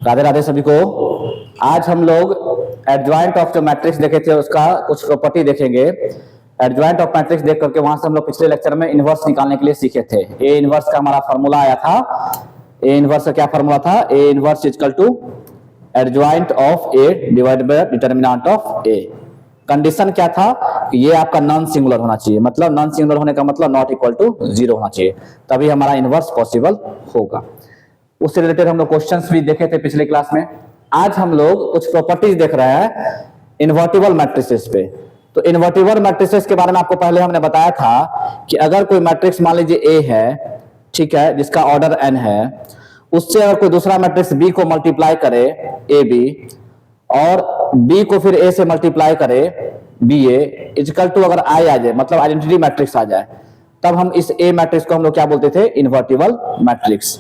राधे राधे सभी को। आज हम लोग एडजॉइंट ऑफ जो मैट्रिक्स देखे थे उसका कुछ प्रॉपर्टी देखेंगे। एडजॉइंट ऑफ मैट्रिक्स देख करके वहां से हम लोग पिछले लेक्चर में इनवर्स निकालने के लिए सीखे थे। ए इनवर्स का हमारा फॉर्मूला आया था। ए इनवर्स का क्या फॉर्मूला था? A inverse equal to adjoint of A divided by determinant of A. Condition क्या था? ये आपका नॉन सिंगुलर होना चाहिए, मतलब नॉन सिंगुलर होने का मतलब नॉट इक्वल टू 0 होना चाहिए, तभी हमारा इनवर्स पॉसिबल होगा। उससे रिलेटेड हम लोग क्वेश्चंस भी देखे थे पिछले क्लास में। आज हम लोग कुछ प्रॉपर्टीज देख रहे हैं इन्वर्टिबल मैट्रिसेस पे। तो इन्वर्टिबल मैट्रिसेस के बारे में आपको पहले हमने बताया था कि अगर कोई मैट्रिक्स मान लीजिए ए है, ठीक है, जिसका ऑर्डर n है, उससे अगर कोई दूसरा मैट्रिक्स b को मल्टीप्लाई करे ए बी और b को फिर a से मल्टीप्लाई करे बी ए इक्वल टू अगर i आ जाए, मतलब आइडेंटिटी मैट्रिक्स आ जाए, तब हम इस a मैट्रिक्स को हम लोग क्या बोलते थे? Invertible matrix.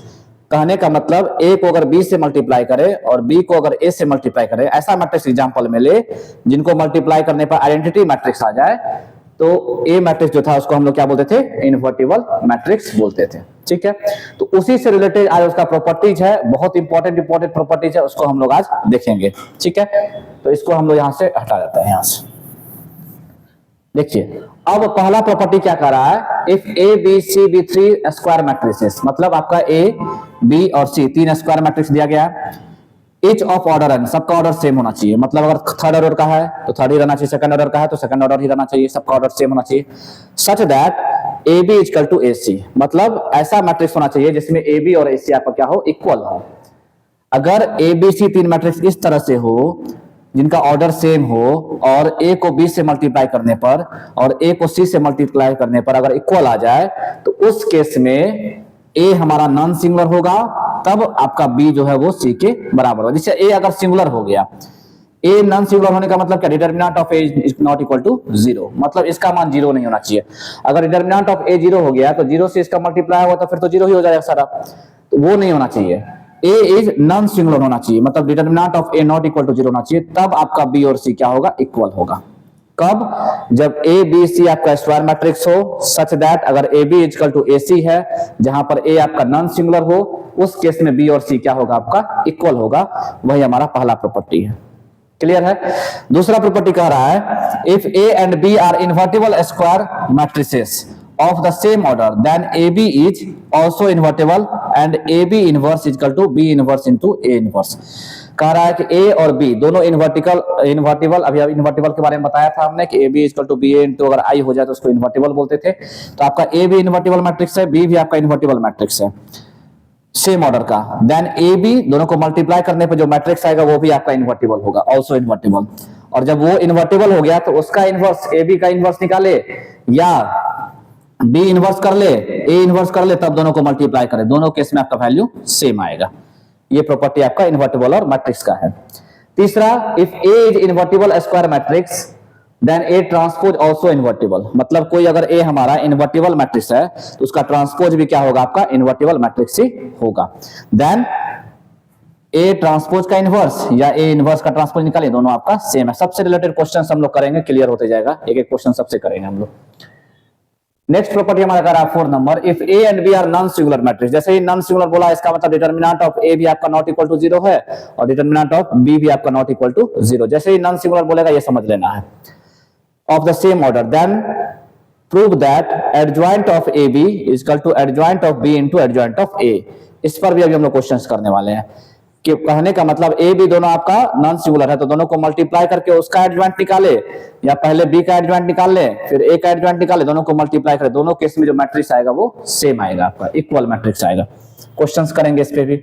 कहने का मतलब a को अगर b से मल्टीप्लाई करे और b को अगर a से मल्टीप्लाई करे, ऐसा मैट्रिक्स एग्जांपल में ले जिनको मल्टीप्लाई करने पर आइडेंटिटी मैट्रिक्स आ जाए, तो a मैट्रिक्स जो था उसको हम लोग क्या बोलते थे? इन्वर्टिबल मैट्रिक्स बोलते थे। ठीक है, तो उसी से रिलेटेड आज उसका प्रॉपर्टीज है, बहुत इंपॉर्टेंट प्रॉपर्टीज है, उसको हम लोग आज देखेंगे। ठीक है, तो इसको हम लोग यहां से हटा देते हैं। यहां से देखिए, अब पहला प्रॉपर्टी क्या कर रहा है? If A B C B three square matrices, मतलब आपका ए बी और सी तीन स्क्वायर मैट्रिक्स दिया गया है। इच ऑफ ऑर्डर एन, सबका ऑर्डर सेम होना चाहिए, मतलब अगर थर्ड ऑर्डर का है तो थर्ड ही रहना चाहिए, सेकंड ऑर्डर का है तो सेकंड ऑर्डर ही रहना चाहिए, सबका ऑर्डर सेम होना चाहिए। Such that A B equal to A C, मतलब ऐसा मैट्रिक्स होना चाहिए जिसमें ए बी और ए सी आपका क्या हो? इक्वल हो। अगर ए बी सी तीन मैट्रिक्स इस तरह से हो जिनका ऑर्डर सेम हो और a को b से मल्टीप्लाई करने पर और a को c से मल्टीप्लाई करने पर अगर इक्वल आ जाए, तो उस केस में a हमारा नॉन सिंगुलर होगा, तब आपका b जो है वो c के बराबर होगा। जैसे a अगर सिंगुलर हो गया, a नॉन सिंगुलर होने का मतलब क्या? Determinant of a is not equal to 0, मतलब इसका मान 0 नहीं होना चाहिए। अगर डिटरमिनेंट ऑफ a 0 हो गया तो 0 से इसका मल्टीप्लाई होगा तो फिर तो 0 ही हो जाएगा सारा, तो वो नहीं होना चाहिए। a इज नॉन सिंगुलर होना चाहिए, मतलब determinant of a not equal to 0 होना चाहिए, तब आपका b और c क्या होगा? इक्वल होगा। कब? जब a b c आपका स्क्वायर मैट्रिक्स हो, सच दैट अगर a b equal to a c है, जहां पर a आपका नॉन सिंगुलर हो, उस केस में b और c क्या होगा? आपका इक्वल होगा। वही हमारा पहला प्रॉपर्टी है। क्लियर है? दूसरा प्रॉपर्टी कह रहा है if a and b are invertible square matrices of the same order then AB is also invertible and AB inverse is equal to B inverse into A inverse। कह रहा है कि A और B दोनों invertible, अभी invertible के बारे में बताया था हमने कि AB equal to BA into अगर I हो जाए तो उसको इन्वर्टिबल बोलते थे। तो आपका A भी इन्वर्टिबल मैट्रिक्स है, B भी आपका इन्वर्टिबल मैट्रिक्स है सेम ऑर्डर का। देन AB दोनों को मल्टीप्लाई करने पर जो मैट्रिक्स आएगा वो भी आपका इन्वर्टिबल होगा, ऑल्सो इन्वर्टिबल। और जब वो इन्वर्टिबल हो गया तो उसका इनवर्स AB का इनवर्स निकाले या बी इनवर्स कर ले, ए इनवर्स कर ले, तब दोनों को मल्टीप्लाई करें, दोनों केस में आपका वैल्यू सेम आएगा। ये प्रॉपर्टी आपका इन्वर्टिबल और मैट्रिक्स का है। तीसरा, if A is invertible square matrix then A transpose also invertible, मतलब कोई अगर ए हमारा इन्वर्टिबल मैट्रिक्स है तो उसका ट्रांसपोज भी क्या होगा? आपका इन्वर्टिबल मैट्रिक्स ही होगा। देन ए ट्रांसपोज का इनवर्स या ए इनवर्स का ट्रांसपोज निकालिए, दोनों आपका सेम है। सबसे रिलेटेड क्वेश्चन हम लोग करेंगे, क्लियर होते जाएगा, एक एक क्वेश्चन सबसे करेंगे हम लोग। नेक्स्ट प्रॉपर्टी हमारा कह रहा है 4 number, if A and B are non singular matrix. जैसे ही नॉन सिंगुलर बोला, इसका मतलब डिटरमिनेंट ऑफ ए भी आपका नॉट इक्वल टू 0 है और डिटरमिनेंट ऑफ बी भी आपका नॉट इक्वल टू 0। जैसे ही नॉन सिंगुलर बोलेगा ये समझ लेना है। Of the same order then prove that adjoint of A B is equal to adjoint of B into adjoint of A. इस पर भी अभी हम लोग क्वेश्चंस करने वाले हैं कि कहने का मतलब ए बी दोनों आपका नॉन सिंगुलर है तो दोनों को मल्टीप्लाई करके उसका एडजॉइंट निकाले, या पहले बी का एडजॉइंट निकाल ले फिर ए का एडजॉइंट निकाले, दोनों को मल्टीप्लाई करें, दोनों केस में जो मैट्रिक्स आएगा वो सेम आएगा, आपका इक्वल मैट्रिक्स आएगा। क्वेश्चंस करेंगे इस पे भी।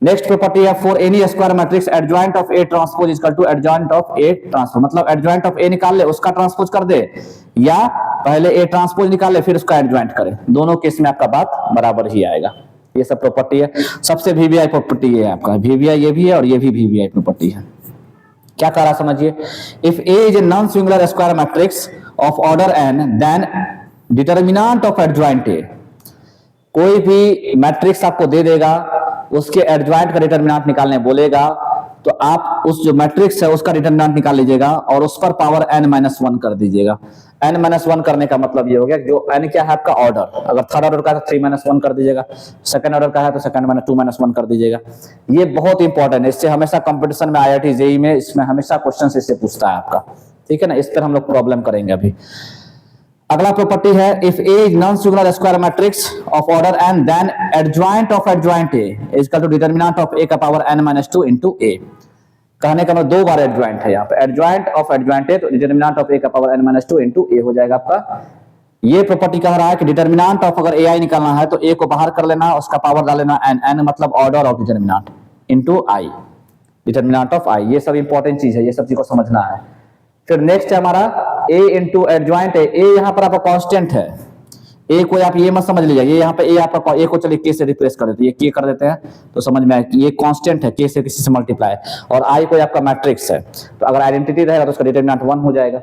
नेक्स्ट प्रॉपर्टी है for any square matrix adjoint of A transpose equal to adjoint of A transpose, मतलब एडजॉइंट ऑफ ए निकाल ले उसका ट्रांसपोज कर दे, या पहले ए ट्रांसपोज निकाल ले फिर उसका एडजॉइंट करे, दोनों केस में आपका बात बराबर ही आएगा। ये सब प्रॉपर्टी है। सबसे वीवीआई प्रॉपर्टी है आपका, वीवीआई ये भी है और ये भी वीवीआई प्रॉपर्टी है। क्या कह रहा समझिए, if A is a non singular square matrix of order n then determinant of adjoint A, कोई भी मैट्रिक्स आपको दे देगा, उसके एडजॉइंट का डिटरमिनेंट निकालने बोलेगा, तो आप उस जो मैट्रिक्स है उसका डिटरमिनेंट निकाल लीजिएगा और उस पर पावर n-1 कर दीजिएगा। n-1 करने का मतलब ये हो गया जो n क्या है आपका ऑर्डर, अगर थर्ड ऑर्डर का है तो 3-1 कर दीजिएगा, सेकंड ऑर्डर का है तो सेकंड माइनस 2-1 कर दीजिएगा। ये बहुत इंपॉर्टेंट है, इससे हमेशा कंपटीशन में IIT जेईई में इसमें हमेशा क्वेश्चन इससे पूछता है आपका, ठीक है ना। इस पर हम लोग प्रॉब्लम करेंगे अभी। अगला प्रॉपर्टी है if A is non singular square matrix of order n then adjoint of adjoint A is equal to determinant of a का पावर n-2 इनटू a। कहने का मतलब दो बार एडजॉइंट है यहाँ पे, एडजॉइंट ऑफ एडजॉइंट है तो डिटरमिनेंट ऑफ a का पावर n-2 इनटू a हो जाएगा आपका। ये प्रॉपर्टी कह रहा है कि डिटरमिनेंट ऑफ अगर ai निकालना है तो a को बाहर कर लेना, उसका पावर डाल लेना n मतलब order of determinant into i, determinant of i। ये सब इंपॉर्टेंट चीज है, ये सब चीज को समझना है। फिर नेक्स्ट है हमारा a इंटू एडजॉइंट है। a यहाँ पर आपका कांस्टेंट है, a को आप ये मत समझ लीजिए, ये यहाँ पे a आपका a को चलिए k से रिप्लेस कर देते हैं, ये k कर देते हैं तो समझ में आए कि ये कांस्टेंट है, k से किसी से मल्टीप्लाई, और i को आपका मैट्रिक्स है तो अगर आइडेंटिटी रहेगा तो उसका डिटरमिनेंट 1 हो जाएगा।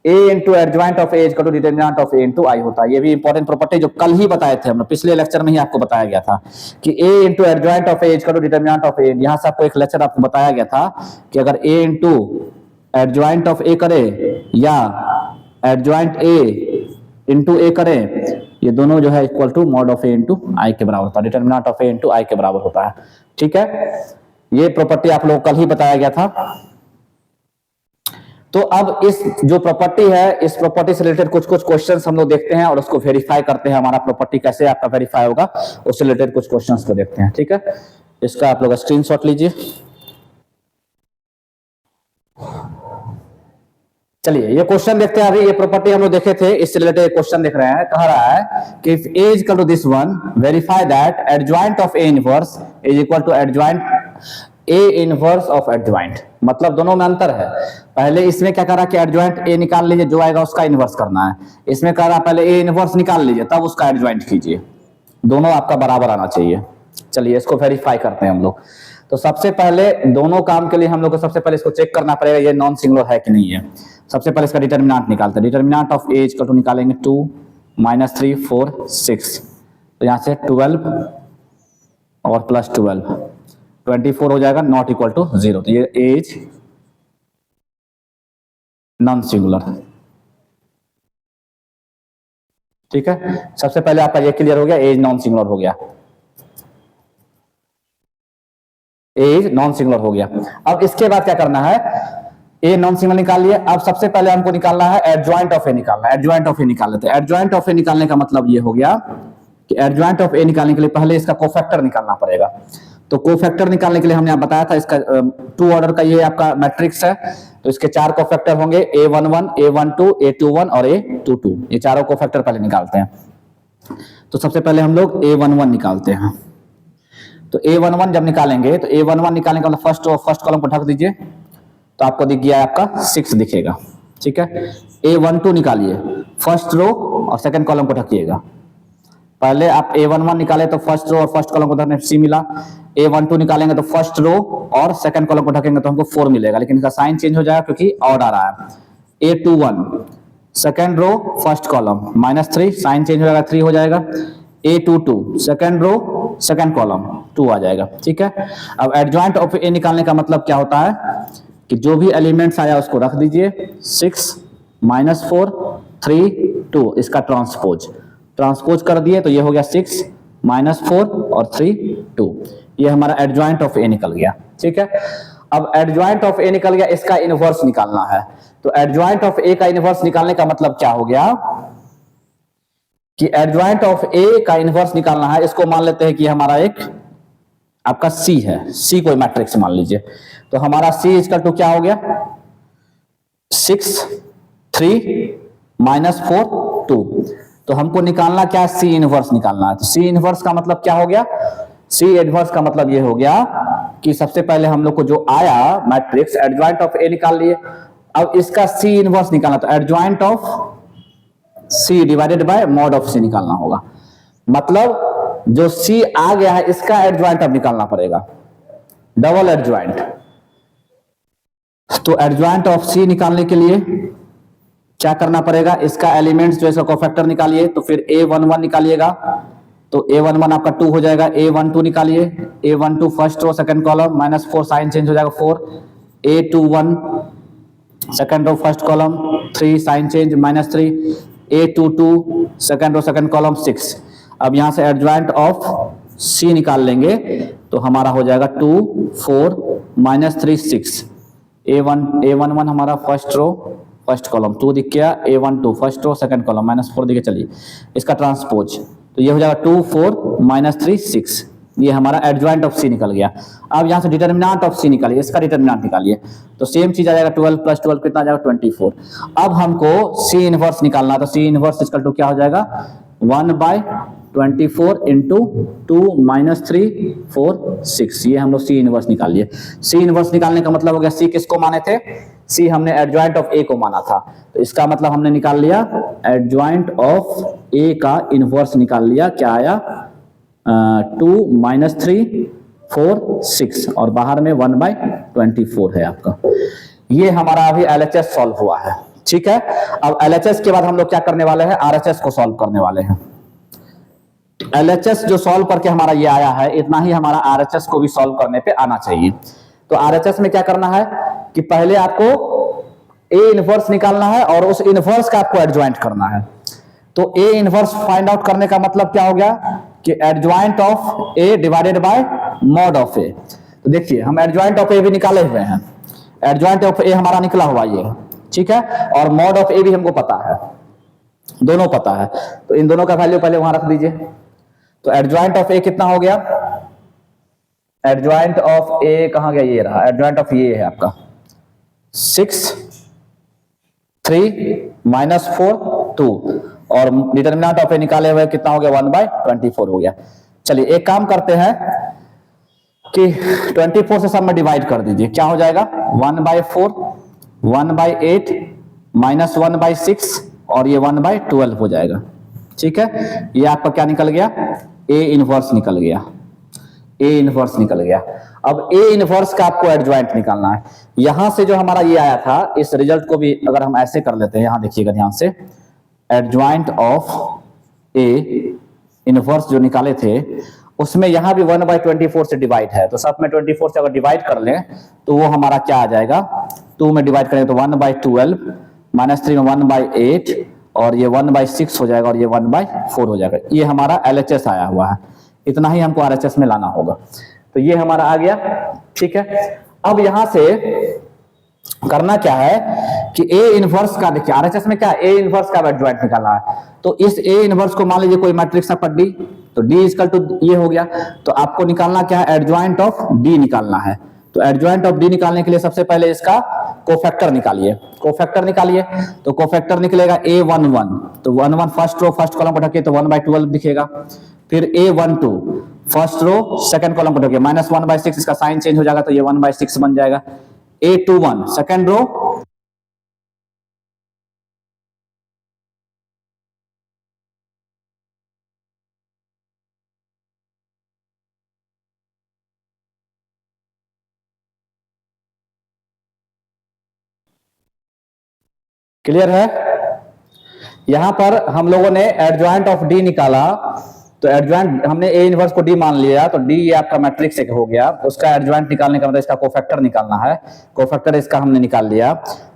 a into adjoint of a is equal to determinant of a into i होता है। ये भी इंपॉर्टेंट प्रॉपर्टी जो कल ही बताए थे, हम पिछले लेक्चर में ही आपको बताया गया था कि a into adjoint of a is equal to determinant of a। यहाँ से आपको एक लेक्चर आपको बताया गया था कि अगर a into adjoint of a करे या एडजॉइंट a इंटू a करे, ये दोनों जो है equal to mod of a into I के बराबर होता है, determinant of a into I के बराबर होता है, ठीक है। ये प्रॉपर्टी आप लोग कल ही बताया गया था। तो अब इस जो प्रॉपर्टी है, इस प्रॉपर्टी से रिलेटेड कुछ कुछ क्वेश्चंस हम लोग देखते हैं और उसको वेरीफाई करते हैं, हमारा प्रॉपर्टी कैसे आपका वेरीफाई होगा उससे रिलेटेड कुछ क्वेश्चंस को देखते हैं, ठीक है। इसका आप लोग स्क्रीनशॉट लीजिए। चलिए ये क्वेश्चन देखते हैं। अभी ये प्रॉपर्टी हम लोग देखे थे, इससे रिलेटेड क्वेश्चन देख रहे हैं। कह रहा है कि if a is equal to this one verify that adjoint of a inverse is equal to adjoint a inverse of adjoint. मतलब दोनों में अंतर है। पहले इसमें क्या कह रहा है कि एडजॉइंट a निकाल लीजिए, जो आएगा उसका इनवर्स करना है। इसमें कह रहा है पहले a इनवर्स निकाल लीजिए तब उसका एडजॉइंट कीजिए, दोनों आपका बराबर आना चाहिए। चलिए इसको वेरीफाई करते हैं हम लोग। तो सबसे पहले दोनों काम के लिए हम लोग को सबसे पहले इसको चेक करना पड़ेगा ये नॉन सिंगुलर है कि नहीं है। सबसे पहले इसका डिटरमिनेंट निकालते हैं। Determinant of a equal to निकालेंगे 2 - 3 4 6, तो यहाँ से 12 और प्लस 12 24 हो जाएगा, नॉट इक्वल टू 0। तो ये a इज नॉन सिंगुलर, ठीक है। सबसे पहले आपका ये क्लियर हो गया, a इज नॉन सिंगुलर हो गया, a इज नॉन सिंगुलर हो गया। अब इसके बाद क्या करना है, a नॉन सिंगुलर निकाल लिए। अब सबसे पहले हमको निकालना है एडजॉइंट ऑफ a निकालना है। एडजॉइंट ऑफ a निकाल लेते हैं। एडजॉइंट ऑफ a निकालने का मतलब ये हो गया कि एडजॉइंट ऑफ a निकालने के लिए पहले इसका कोफैक्टर निकालना पड़ेगा। तो कोफैक्टर निकालने के लिए हमने बताया था इसका 2 ऑर्डर का ये आपका मैट्रिक्स है, तो इसके 4 कोफैक्टर होंगे a11, a12, a21 और a22। ये चारों कोफैक्टर पहले निकालते हैं। तो सबसे पहले हम लोग a11 निकालते हैं। तो a11 जब निकालेंगे तो a11 निकालने का मतलब फर्स्ट कॉलम को ढक दीजिए तो आपको दिख गया आपका 6 दिखेगा, ठीक है। a12 निकालिए, फर्स्ट रो और सेकंड कॉलम को ढकिएगा। पहले आप a11 निकाले तो फर्स्ट रो और फर्स्ट कॉलम को ढकने से 6 मिला। a12 निकालेंगे तो फर्स्ट रो और सेकंड कॉलम को ढकेंगे तो हमको 4 मिलेगा, लेकिन इसका साइन चेंज हो जाएगा क्योंकि ऑड आ रहा है। a21 second row first column -3, sign change हो जाएगा 3 हो जाएगा। a22 second row second column 2 आ जाएगा, ठीक है। अब एडजॉइंट ऑफ a निकालने का मतलब क्या होता है कि जो भी एलिमेंट्स आया उसको रख दीजिए, 6 - 4 3 2, इसका ट्रांसपोज कर दिए तो ये हो गया 6 - 4 और 3 2। ये हमारा एडजॉइंट ऑफ a निकल गया, ठीक है। अब एडजॉइंट ऑफ a निकल गया, इसका इनवर्स निकालना है। तो एडजॉइंट ऑफ a का इनवर्स निकालने का मतलब क्या हो गया कि एडजॉइंट ऑफ a का इनवर्स निकालना है। इसको मान लेते हैं कि हमारा एक आपका c है, c कोई मैट्रिक्स मान लीजिए। तो हमारा c इक्वल टू क्या हो गया, 6 3 - 4 2। तो हमको निकालना क्या है, c इनवर्स निकालना है। तो c इनवर्स का मतलब क्या हो गया, c इनवर्स का मतलब ये हो गया कि सबसे पहले हम लोग को जो आया मैट्रिक्स एडजॉइंट ऑफ a निकाल लिए। अब इसका c इनवर्स निकालना, तो adjoint of c divided by mod of c निकालना होगा। मतलब जो c आ गया है इसका एडजॉइंट अब निकालना पड़ेगा, डबल एडजॉइंट। तो एडजॉइंट ऑफ c निकालने के लिए क्या करना पड़ेगा, इसका एलिमेंट्स जो इसका कोफैक्टर निकालिए। तो फिर a11 निकालिएगा, तो A11 आपका 2 हो जाएगा, A12 निकालिए, A12 first row second column -4 sign change हो जाएगा 4, A21 second row first column 3 sign change -3, A22 second row second column 6। अब यहां से एडजॉइंट ऑफ C निकाल लेंगे तो हमारा हो जाएगा 2 4 -3 6। A11 हमारा फर्स्ट रो फर्स्ट कॉलम 2 दिख गया, A12 first row second column -4 दिखे। चलिए इसका ट्रांसपोज, तो ये हो जाएगा 2 4 -3 6। ये हमारा एडजॉइंट ऑफ C निकल गया। अब यहाँ से डिटर्मिनेंट ऑफ C निकालिए, इसका डिटर्मिनेंट निकालिए, तो सेम चीज आ जाएगा 12 + 12 कितना आ जाएगा 24। अब हमको C इनवर्स निकालना है, तो C इनवर्स इक्वल टू क्या हो जाएगा 1/24 इंटू 2 -3 4 6। ये हम लोग C इनवर्स निकाल लिए। C इनवर्स निकालने का मतलब हो गया C किसको माने थे, C हमने एडजॉइंट ऑफ A को माना था, तो इसका मतलब हमने निकाल लिया एडजॉइंट ऑफ A का इनवर्स निकाल लिया। क्या आया 2 -3 4 6 और बाहर में 1/24 है आपका। ये हमारा अभी LHS सॉल्व हुआ है, ठीक है। अब LHS के बाद हम लोग क्या करने वाले हैं, RHS को सॉल्व करने वाले हैं। LHS जो सॉल्व करके हमारा ये आया है, इतना ही हमारा RHS को भी सॉल्व करने पे आना चाहिए। तो RHS में क्या करना है कि पहले आपको A इनवर्स निकालना है और उस इनवर्स का आपको एडजॉइंट करना है। तो A इनवर्स फाइंड आउट करने का मतलब क्या हो गया कि adjoint of A divided by mod of A। तो देखिए हम एडजॉइंट ऑफ A भी निकाले हुए हैं, एडजॉइंट ऑफ A हमारा निकला हुआ ये, ठीक है, और मॉड ऑफ A भी हमको पता है, दोनों पता है। तो इन दोनों का वैल्यू पहले वहां रख दीजिए। तो एडजॉइंट ऑफ A कितना हो गया, एडजॉइंट ऑफ A कहां गया, ये रहा, एडजॉइंट ऑफ ये है आपका 6 3 -4 2 और डिटर्मिनेंट ऑफ A निकाले हुए कितना हो गया 1/24 हो गया। चलिए एक काम करते हैं कि 24 से सब में डिवाइड कर दीजिए, क्या हो जाएगा 1/4 1/8 -1/6 और ये 1/12 हो जाएगा, ठीक है। ये आपका क्या निकल गया, A इनवर्स निकल गया, A इनवर्स निकल गया। अब A इनवर्स का आपको एडजॉइंट निकालना है। यहां से जो हमारा ये आया था, इस रिजल्ट को भी अगर हम ऐसे कर लेते हैं, यहां देखिएगा ध्यान से, एडजॉइंट ऑफ A इनवर्स जो निकाले थे उसमें यहां भी 1/24 से डिवाइड है, तो सब में 24 से अगर डिवाइड कर लें तो वो हमारा क्या आ जाएगा, 2 में डिवाइड करें तो 1/12 -3 में 1/8 और ये 1/6 हो जाएगा और ये 1/4 हो जाएगा। ये हमारा LHS आया हुआ है, इतना ही हमको RHS में लाना होगा। तो ये हमारा आ गया, ठीक है। अब यहां से करना क्या है कि A इनवर्स का, देखिए RHS में क्या है, A इनवर्स का एडजॉइंट निकालना है। तो इस A इनवर्स को मान लीजिए कोई मैट्रिक्स है D, तो D इक्वल टू ये हो गया। तो आपको निकालना क्या है, एडजॉइंट ऑफ D निकालना है। तो एडजॉइंट ऑफ D निकालने के लिए सबसे पहले इसका कोफैक्टर निकालिए, कोफैक्टर निकालिए। तो कोफैक्टर निकलेगा A11, तो 11 फर्स्ट रो फर्स्ट कॉलम पर ढकिए तो 1/12 दिखेगा। फिर A12 first row second column पर ढकिए -1/6, इसका साइन चेंज हो जाएगा तो ये 1/6 बन जाएगा। A21 सेकंड रो क्लियर है। यहां पर हम लोगों ने एडजॉइंट ऑफ D निकाला, तो एडजॉइंट हमने A इनवर्स को D मान लिया, तो D ये आपका मैट्रिक्स एक हो गया। उसका एडजॉइंट निकालने का मतलब इसका कोफैक्टर निकालना है, कोफैक्टर इसका हमने निकाल लिया।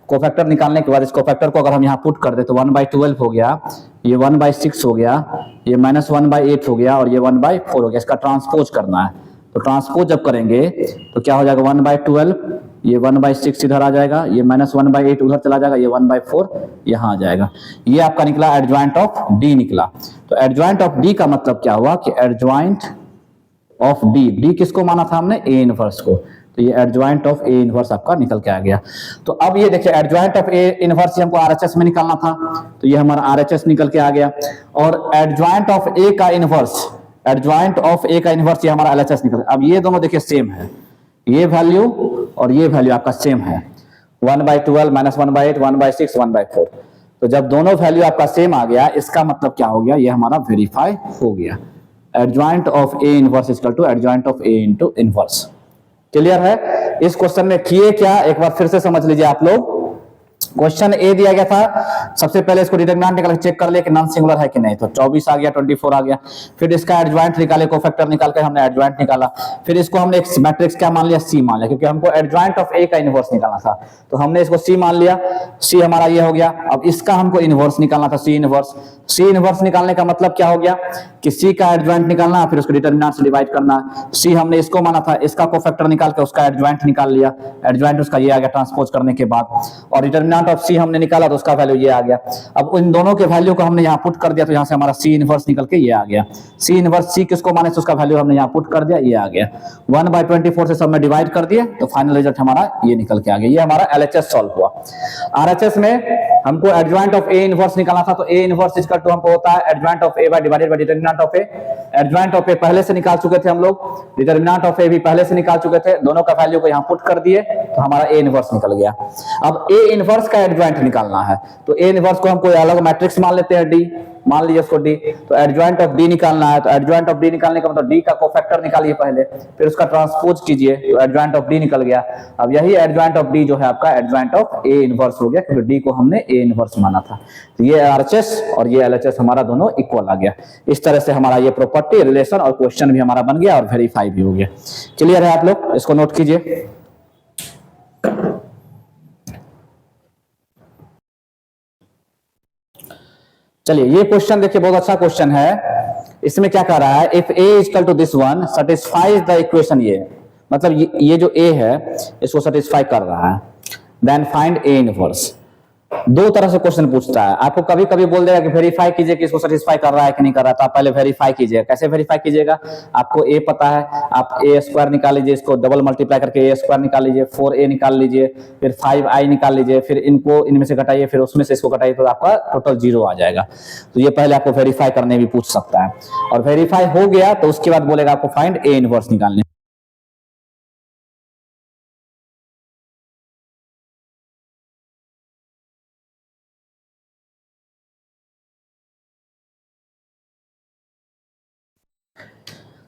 कोफैक्टर निकालने के बाद इस कोफैक्टर को अगर हम यहाँ पुट कर दे तो 1/12 हो गया, ये 1/6 हो गया, ये -1/8 हो गया और ये 1/4 हो गया। इसका ट्रांसपोज करना है, तो ट्रांसपोज जब करेंगे तो क्या हो जाएगा 1/12, ये 1/6 इधर आ जाएगा, ये -1/8 उधर चला जाएगा, ये 1/4 यहाँ आ जाएगा। ये आपका निकला एडजॉइंट ऑफ D निकला। तो एडजॉइंट ऑफ D का मतलब क्या हुआ कि एडजॉइंट ऑफ D किसको माना था हमने, A इनवर्स को, तो ये एडजॉइंट ऑफ A इनवर्स आपका निकल के आ गया। तो अब ये देखिए एडजॉइंट ऑफ A इनवर्स हमको RHS में निकालना था, तो ये हमारा RHS निकल के आ गया। और एडजॉइंट ऑफ A का इनवर्स, एडजॉइंट ऑफ A का इनवर्स ये हमारा LHS निकल। अब ये दोनों देखिए सेम है, ये वैल्यू और ये वैल्यू आपका सेम है, 1/12 -1/8 1/6 1/4। तो जब दोनों वैल्यू आपका सेम आ गया, इसका मतलब क्या हो गया, ये हमारा वेरीफाई हो गया। Adjoint of A inverse equal to adjoint of A into inverse. Clear है। इस क्वेश्चन में किए क्या, एक बार फिर से समझ लीजिए आप लोग। क्वेश्चन ए दिया गया था, सबसे पहले इसको डिटरमिनेंट निकाल के चेक कर लिया कि नॉन सिंगुलर है कि नहीं, तो 24 आ गया, 24 आ गया। फिर इसका एडजॉइंट निकाले, कोफैक्टर निकाल के हमने एडजॉइंट निकाला। फिर इसको हमने एक मैट्रिक्स क्या मान लिया, सी मान लिया, क्योंकि हमको एडजॉइंट ऑफ ए का इनवर्स निकालना था, तो हमने इसको सी मान लिया। सी हमारा ये हो गया। अब इसका हमको इनवर्स निकालना था, सी इनवर्स। सी इनवर्स निकालने का मतलब क्या हो गया कि सी का एडजॉइंट निकालना, फिर उसको डिटरमिनेंट से डिवाइड करना। सी हमने इसको माना था, इसका कोफैक्टर निकाल के उसका एडजॉइंट निकाल लिया, एडजॉइंट उसका ये आ गया ट्रांसपोज करने के बाद, और डिटरमिनेंट ऑफ सी हमने निकाला तो उसका वैल्यू ये आ गया। अब इन दोनों के वैल्यू को हमने यहाँ पुट कर दिया, तो यहाँ से हमारा सी इनवर्स निकल के ये आ गया। सी इनवर्स सी किसको माने, तो उसका वैल्यू हमने यहाँ पुट कर दिया, ये आ गया। 1/24 से सब में डिवाइड कर दिए, तो फाइनल रिजल्ट हमारा ये निकल के आ गया। ये हमारा एलएचएस सॉल्व हुआ। आरएचएस में हमको एडजॉइंट ऑफ ए इनवर्स निकालना था, तो ए इनवर्स इक्वल टू हमको होता है adjoint of A by divided by determinant of A. Adjoint of A पहले से निकाल चुके थे हम लोग, डिटरमिनेंट ऑफ ए भी पहले से निकाल चुके थे, दोनों का वैल्यू को यहाँ पुट कर दिए, तो हमारा ए इनवर्स निकल गया। अब ए इनवर्स का एडजॉइंट निकालना है, तो ए इनवर्स को हम कोई अलग मैट्रिक्स मान लेते हैं, डी मान लीजिए इसको डी, तो एडजॉइंट ऑफ डी निकालना है, तो एडजॉइंट ऑफ डी निकालने का मतलब डी का कोफैक्टर निकालिए पहले, फिर उसका ट्रांसपोज कीजिए, तो एडजॉइंट ऑफ डी निकल गया। अब यही एडजॉइंट ऑफ डी जो है आपका एडजॉइंट ऑफ ए इनवर्स हो गया, क्योंकि डी को हमने ए इनवर्स माना था। तो ये आरएचएस और ये एलएचएस हमारा दोनों इक्वल आ गया। इस तरह से हमारा ये प्रॉपर्टी, रिलेशन और क्वेश्चन भी हमारा बन गया और वेरीफाई भी हो गया। क्लियर है आप लोग, इसको नोट कीजिए। चलिए ये क्वेश्चन देखिए, बहुत अच्छा क्वेश्चन है। इसमें क्या कह रहा है, if A equal to this one satisfies the equation, ये मतलब ये जो ए है इसको सेटिस्फाई कर रहा है, देन फाइंड ए इनवर्स। दो तरह से क्वेश्चन पूछता है, आपको कभी कभी बोल देगा कि वेरीफाई कीजिए कि इसको सेटिस्फाई कर रहा है कि नहीं कर रहा, तो आप पहले वेरीफाई कीजिएगा। कैसे वेरीफाई कीजिएगा, आपको ए पता है, आप ए स्क्वायर निकाल लीजिए, इसको डबल मल्टीप्लाई करके ए स्क्वायर निकाल लीजिए, 4a निकाल लीजिए, फिर 5i निकाल लीजिए, फिर इनको इनमें से घटाइए, फिर उसमें से इसको घटाइए, तो आपका टोटल 0 आ जाएगा। तो ये पहले आपको वेरीफाई करने भी पूछ सकता है, और वेरीफाई हो गया तो उसके बाद बोलेगा आपको फाइंड ए इनवर्स निकालने।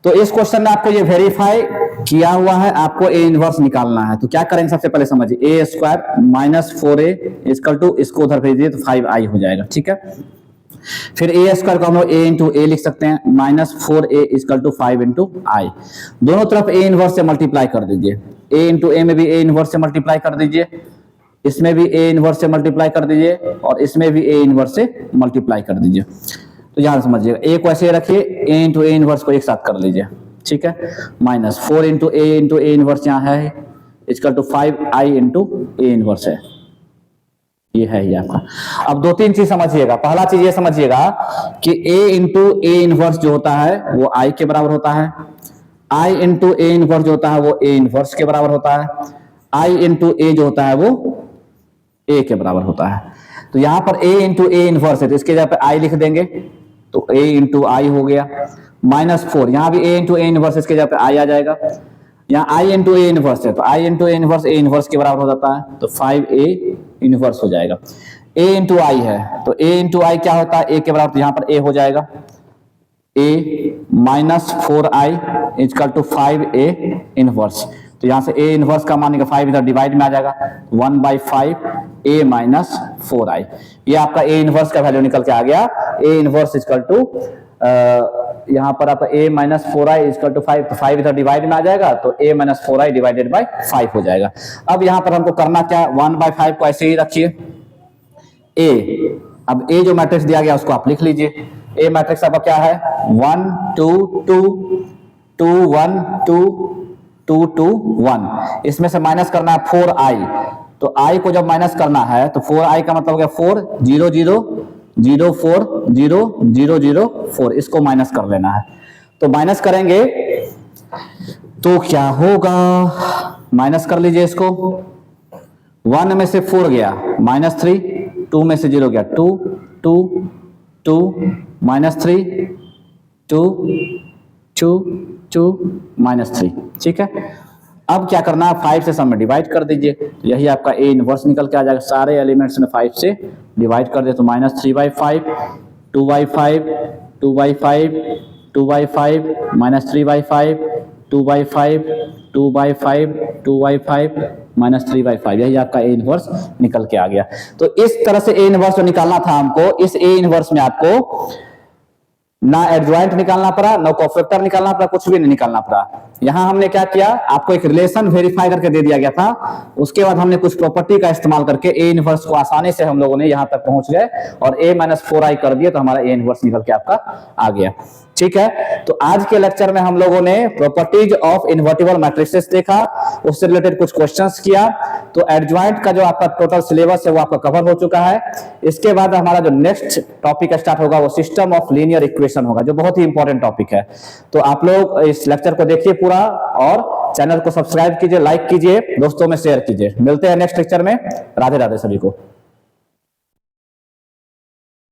तो इस क्वेश्चन में आपको ये वेरीफाई किया हुआ है, आपको ए इनवर्स निकालना है। तो क्या करेंगे, सबसे पहले समझिए, A square minus 4a equal to, इसको उधर भेज दिए तो 5i हो जाएगा, ठीक है। फिर ए स्क्वायर को हम लोग ए इंटू ए लिख सकते हैं, minus 4a equal to 5 into I. दोनों तरफ ए इनवर्स से मल्टीप्लाई कर दीजिए, ए इंटू ए में भी ए इनवर्स से मल्टीप्लाई कर दीजिए, इसमें भी ए इनवर्स से मल्टीप्लाई कर दीजिए, और इसमें भी ए इनवर्स से मल्टीप्लाई कर दीजिए। तो यहां समझिएगा, ए को ऐसे रखिए, ए इंटू ए इनवर्स को एक साथ कर लीजिए, ठीक है। माइनस 4 इंटू ए इनवर्स यहाँ है, equal to 5i into A inverse है, ये है ही आपका। अब दो तीन चीज समझिएगा। पहला चीज ये समझिएगा कि a इंटू ए इनवर्स जो होता है वो i के बराबर होता है, i इंटू ए इनवर्स जो होता है वो a इनवर्स के बराबर होता है, i इंटू ए जो होता है वो a के बराबर होता है। तो यहां पर a इंटू ए इनवर्स है, तो इसके जगह पे i लिख देंगे, तो a इंटू आई हो गया। माइनस 4, यहाँ भी a इंटू ए इनवर्स, इसके जगह पे i आ जाएगा। यहाँ i इंटू ए इनवर्स है, तो i इंटू ए इनवर्स के बराबर हो जाता है, तो 5a इनवर्स हो जाएगा। a इंटू आई है, तो a इंटू आई क्या होता है, a के बराबर, तो यहाँ पर a हो जाएगा, a minus 4i equal to 5a inverse. तो यहाँ से a इनवर्स का मान 5 इधर डिवाइड में आ जाएगा, 1/5 a माइनस 4i। ये आपका a इनवर्स का वैल्यू निकल के आ गया, a इनवर्स इक्वल टू यहाँ पर आपका a minus 4i equal to 5, तो 5 इधर डिवाइड में आ जाएगा, तो a minus 4i divided by 5 हो जाएगा। अब यहाँ पर हमको करना क्या, 1/5 को ऐसे ही रखिए a। अब a जो मैट्रिक्स दिया गया उसको आप लिख लीजिए। a मैट्रिक्स आपका क्या है, 1 2 2 2 1 2 2 2 1। इसमें से माइनस करना है 4i, तो i को जब माइनस करना है तो 4i का मतलब हो गया 4 0 0 0 4 0 0 0 4, इसको माइनस कर लेना है। तो माइनस करेंगे तो क्या होगा, माइनस कर लीजिए इसको, 1 में से 4 गया -3, 2 में से 0 गया 2 2 2 -3 2 2 2 -3, ठीक है। अब क्या करना है, 5 से सब में डिवाइड कर दीजिए, तो यही आपका a इनवर्स निकल के आ जाएगा। सारे एलिमेंट्स में 5 से डिवाइड कर दे, तो -3/5 2/5 2/5 2/5 -3/5 2/5 2/5 2/5 -3/5, यही आपका ए इनवर्स निकल के आ गया। तो इस तरह से ए इनवर्स जो निकालना था हमको, इस ए इनवर्स में आपको ना एडजॉइंट निकालना पड़ा, ना कोफैक्टर निकालना पड़ा, कुछ भी नहीं निकालना पड़ा। यहां हमने क्या किया, आपको एक रिलेशन वेरीफाई करके दे दिया गया था, उसके बाद हमने कुछ प्रॉपर्टी का इस्तेमाल करके ए इनवर्स को आसानी से हम लोगों ने यहां तक पहुंच गए और a-4i कर दिए, तो हमारा ए इनवर्स निकल के आपका आ गया। ठीक है, तो आज के लेक्चर में हम लोगों ने प्रॉपर्टीज ऑफ इन्वर्टिबल मैट्रिसेस देखा, उससे रिलेटेड कुछ क्वेश्चंस किया। तो एडजॉइंट का जो आपका टोटल सिलेबस है वो आपका कवर हो चुका है। इसके बाद हमारा जो नेक्स्ट टॉपिक स्टार्ट होगा वो सिस्टम ऑफ लीनियर इक्वेशन होगा, जो बहुत ही इंपॉर्टेंट टॉपिक है। तो आप लोग इस लेक्चर को देखिए पूरा और चैनल को सब्सक्राइब कीजिए, लाइक कीजिए, दोस्तों में शेयर कीजिए। मिलते हैं नेक्स्ट लेक्चर में। राधे राधे सभी को।